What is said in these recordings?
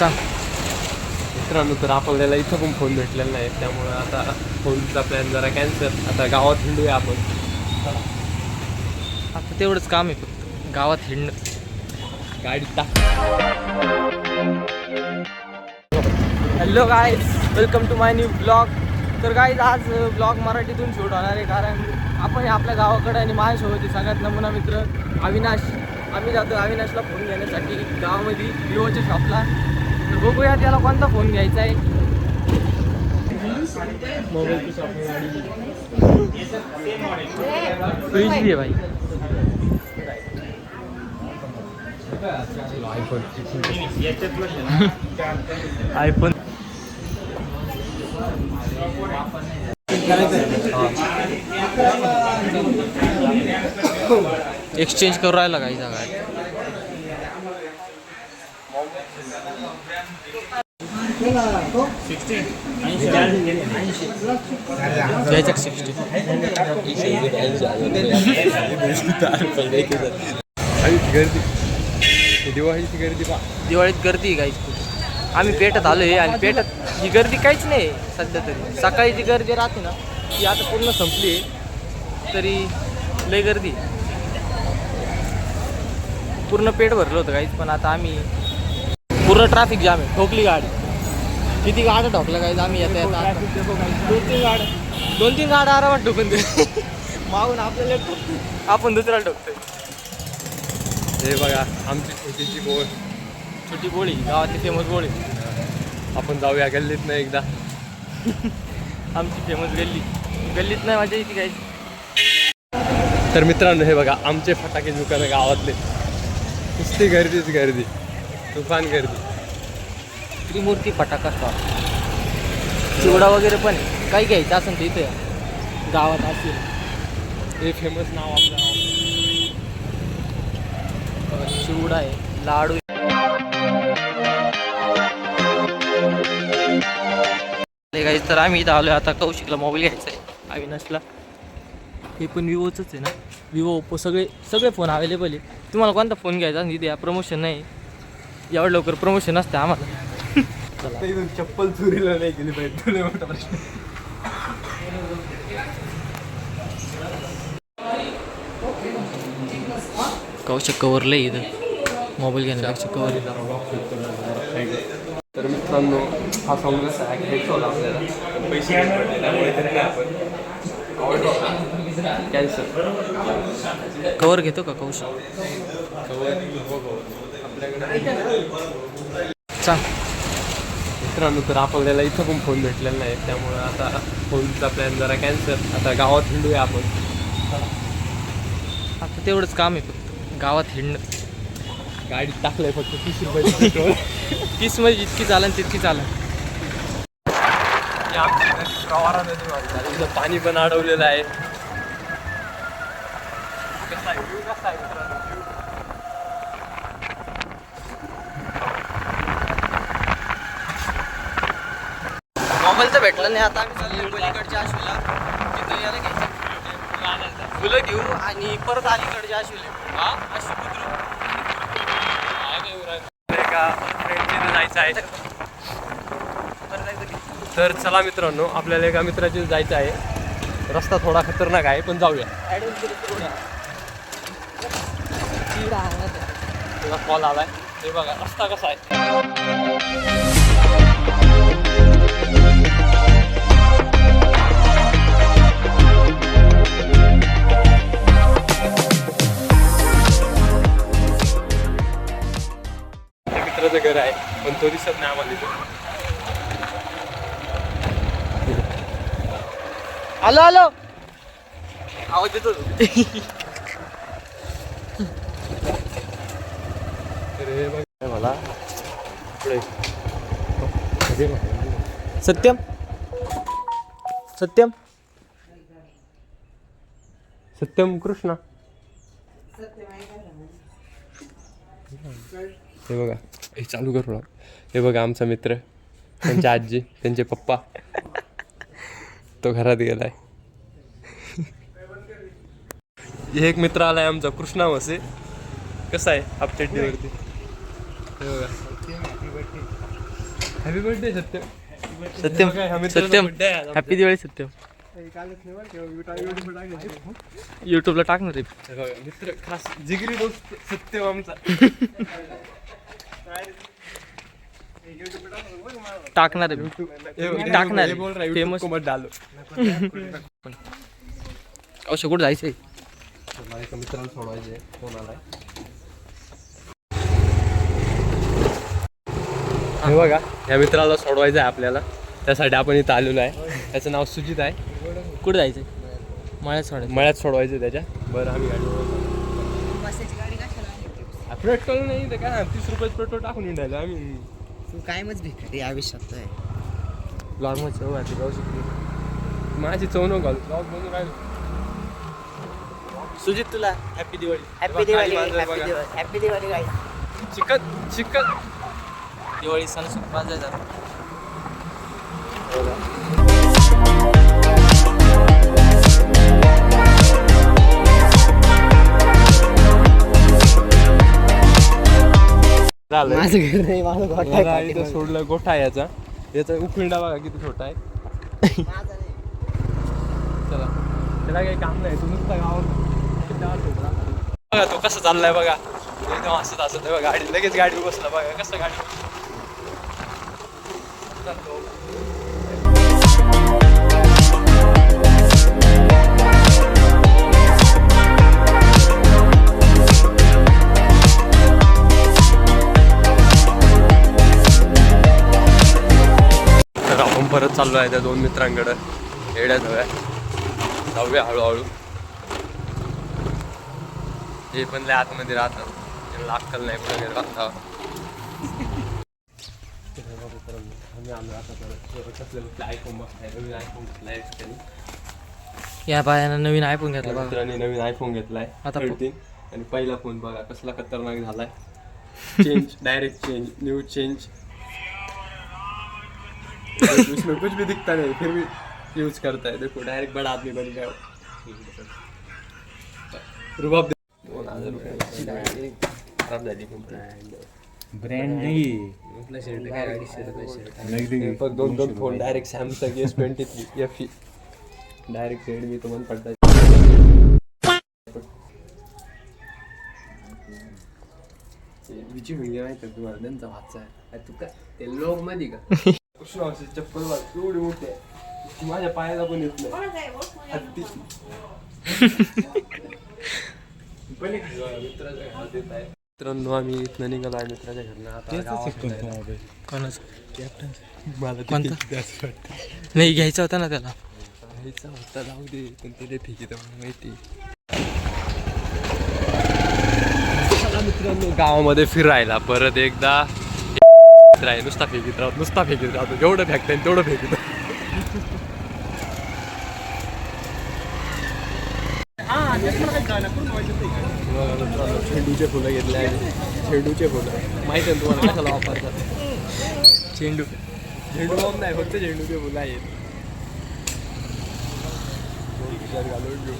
सांग मित्रांनो, तर आपल्याला इथं पण फोन भेटलेला नाही, त्यामुळं आता फोनचा प्लॅन जरा कॅन्सल. आता गावात हिंडूया आपण. आता तेवढंच काम आहे फक्त गावात हिंडणं. गाडी टाक. Hello guys, welcome to my new blog. तर गाईज आज ब्लॉग मराठीतून शूट होणार आहे, कारण आपण आपल्या गावाकडे आणि माझ्यासोबत सगळ्यात नमुना मित्र अविनाश. आम्ही जातो अविनाशला फोन घेण्यासाठी गावामध्ये विवोच्या शॉपला. तर बघूया त्याला कोणता फोन घ्यायचा आहे. मोबाईलची शॉपिंग गाडी आहे भाई. आयफोन एक्सचेंज करू राहिला काही जागा. घ्यायचा 60. गर्दी, दिवाळीची गर्दी पहा. दिवाळीत गर्दी गाईच खूप. आम्ही पेठत आलो आहे आणि पेठत ही गर्दी काहीच नाही सध्या तरी. सकाळी जी गर्दी राहते ना ती आता पूर्ण संपली आहे, तरी लय गर्दी. पूर्ण पेट भरलं होतं काहीच, पण आता आम्ही पूर्ण ट्रॅफिक जाम आहे. ठोकली गाडी, किती गाड्या ठोकल्या काहीच. आम्ही येता येता 2-3 गाड्या आरामात ठोकून दे. मागून आपल्याला ठोकतो, आपण दुसऱ्याला ठोकतोय. हे बघा आमची छोटीशी बोळ. छोटी बोळी, गावातली फेमस बोळी. आपण जाऊया गल्लीत नाही एकदा. आमची फेमस गल्लीत नाही माझ्या इथे काही. तर मित्रांनो, हे बघा आमचे फटाके दुकानं गावातले. नुसती गर्दीच गर्दी, तुफान गर्दी. त्रिमूर्ती फटाका स्टॉल, चिवडा वगैरे पण काही घ्यायचं असेल तर इथे गावात असेल. हे फेमस नाव आपलं. चिवडा आहे, लाडू. गाईज तर आम्ही इथं आलो आता कौशिकला मोबाईल घ्यायचा आहे, अविनाशला. हे पण विवोचंच आहे ना, विवो ओप्पो सगळे फोन अवेलेबल आहे. तुम्हाला कोणता फोन घ्यायचा आणि द्या. प्रमोशन नाही, एवढं लवकर प्रमोशन असते आम्हाला. चप्पल चोरीला नाही गेली पाहिजे, मोठा प्रश्न. कौशिक कवरलं आहे इथं मोबाईल घेण्यापेक्षा कवर. तर मित्रांनो, हा सॉंग कसा आहे, घ्यायचा होता आपल्याला, पैसे त्यामुळे तरी आपण कॅन्सल. कवर घेतो का कौशिक? सांग मित्रांनो, तर आपल्याला इथं पण फोन भेटलेला नाही, त्यामुळं आता फोनचा प्लॅन जरा कॅन्सल. आता गावात हिंडूया आपण. आता तेवढंच काम आहे फक्त गावात हिंडणं. गाडीत टाकलंय फक्त 30 रुपये पेट्रोल. 30 मध्ये जितकी चालन तितकी चालन. पाणी पण अडवलेलं आहे. मोबाईल तर भेटलं नाही. आता आम्ही चाललो पलीकडच्या आशूला, तिथं याला घ्यायचं फुलं घेऊ आणि परत अलीकडच्या आशूला आशू कुत्रू जायचं आहे. तर चला मित्रांनो, आपल्याला एका मित्राचे जायचं आहे. रस्ता थोडा खतरनाक आहे, पण जाऊया. तुला कॉल आलाय, हे बघा रस्ता कसा आहे. मित्राचं घर आहे, पण तो दिसत नाही आम्हाला इथं. आलो आवाज येतो. मला सत्यम सत्यम कृष्णा. हे बघा, हे चालू करू ना. हे बघा आमचा मित्र, त्यांची आजी, त्यांचे पप्पा. तो घरात गेलाय. एक मित्र आलाय आमचा, कृष्णा वसे. कसा आहे अपडेट वरती? हे बघा happy birthday Satyam. Satyam Satyam happy Diwali Satyam. युट्यूबला टाकणार आहे. मित्र खास जिगरी दोस्त सत्यम आमचा. टाकणार आहे टाकणार फेमस कोमट डालो. औषध कुठं जायचंय. एका मित्राला सोडवायचे फोन आलाय. हे बघा या मित्राला सोडवायचं आहे आपल्याला, त्यासाठी आपण इथं आलेलो आहे. त्याचं नाव सुजित आहे. कुठं जायचंय. मळ्यात सोडायचं. मळ्यात सोडवायचं त्याच्या. बरं आम्ही गाडी पेट्रोल नाही तर काय 30 रुपये पेट्रोल टाकून निघायला आम्ही. तू काय मच भिकारी आयुष्यात आहे. ब्लॉगमध्ये चव आहे जाऊ शकते. माझी चव नको घालू ब्लॉग बनवून काय. सुजित तुला happy Diwali. Happy Diwali happy Diwali guys. Chicken Diwali सण वाजायचा. झालं. माझं घर नाही माझं गोठा आहे मला इथं पाठीमागे. सोडलं गोठा आहे याचा उखिंडा बघा किती छोटा आहे. माझं नाही. चला त्याला काही काम नाही. तू नुसता गावात बघा तो कसं चाललाय बघा. एकदम हसत हसत आहे बघा. गाडी लगेच गाडी बसला बघा कसं गाडी तर आपण परत चाललो आहे त्या दोन मित्रांकडं. येड्या जाऊया हळूहळू. हे पण लय आतमध्ये राहतात. त्यांना अक्कल नाही कुठे राहता. आम्ही आलो आता परत आयफोन बघताय. नवीन आयफोन घेतलाय त्यांनी. या बायानं नवीन आयफोन घेतला बघा. मित्रांनी नवीन आयफोन घेतलाय आता 13 आणि पहिला फोन बघा कसला खतरनाक झालाय. Change direct change new change. उसमें कुछ भी दिखता नहीं फिर भी यूज करता है. देखो डायरेक्ट बड़ा आदमी बन गया. रुबाब 2000 रुपये खराब झाली. ब्रँड नाही पण दोन phone direct Samsung S23 FE direct Redmi तो मन पडता. विची व्हिडिओ माहिती आहे तुम्हाला त्यांचा वाचा आहे. तू काय ते लोक मध्ये का कृष्णावशी चप्पल वाच एवढी मोठी आहे ती माझ्या पायाला पण येत नाही. हत्ती मित्रांनो आम्ही इथनं निघालो आहे मित्राच्या घरनं. आता कोणाचं मला कोणता? नाही घ्यायचा होता ना त्याला. घ्यायचा होता जाऊ दे पण ते फेकी माहिती. मित्रांनो गावामध्ये फिरायला परत एकदा राहील. नुसता फेकीत राहतो जेवढं फेकता येईल तेवढं फेकीत. झेंडूचे फुलं घेतले आहे. झेंडूचे फुलं माहिती आहे तुम्हाला कशाला वापरतात. चेंडू बॉम्ब नाही फक्त झेंडूचे फुलं आहेत. घालून घेऊ.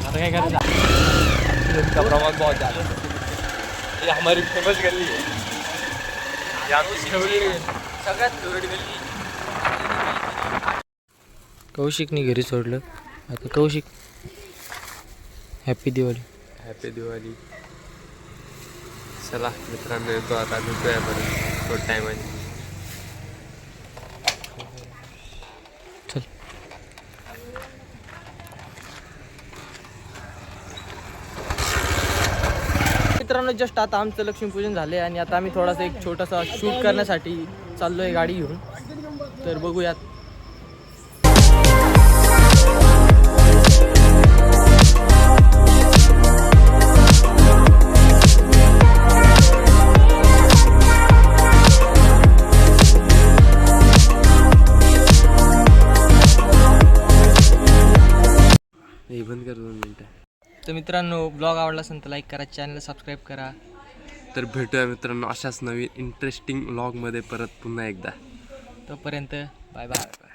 आता काय करायचं. इसका प्रमाण बहुत ज़्यादा है. ये हमारी फेमस गली है. ये आमची फेवरेट सगळ्यात फेवरेट गली. कौशिकनी घरी सोडलं. आता कौशिक हॅपी दिवाळी. हॅपी दिवाळी. चला मित्रांनो येतो आता भेटूया परत थोडं टायमाने. चल. मित्रांनो जस्ट आता आमचं लक्ष्मीपूजन झाले आणि आता आम्ही थोडासा एक छोटासा शूट करण्यासाठी चाललोय गाडी घेऊन. तर बघूयात. हे बंद कर 2 मिनिटं. तर मित्रांनो ब्लॉग आवडला असेल तर लाईक करा, चॅनल सबस्क्राईब करा. तर भेटूया मित्रांनो अशाच नवीन इंटरेस्टिंग व्लॉगमध्ये परत पुन्हा एकदा. तोपर्यंत बाय बाय.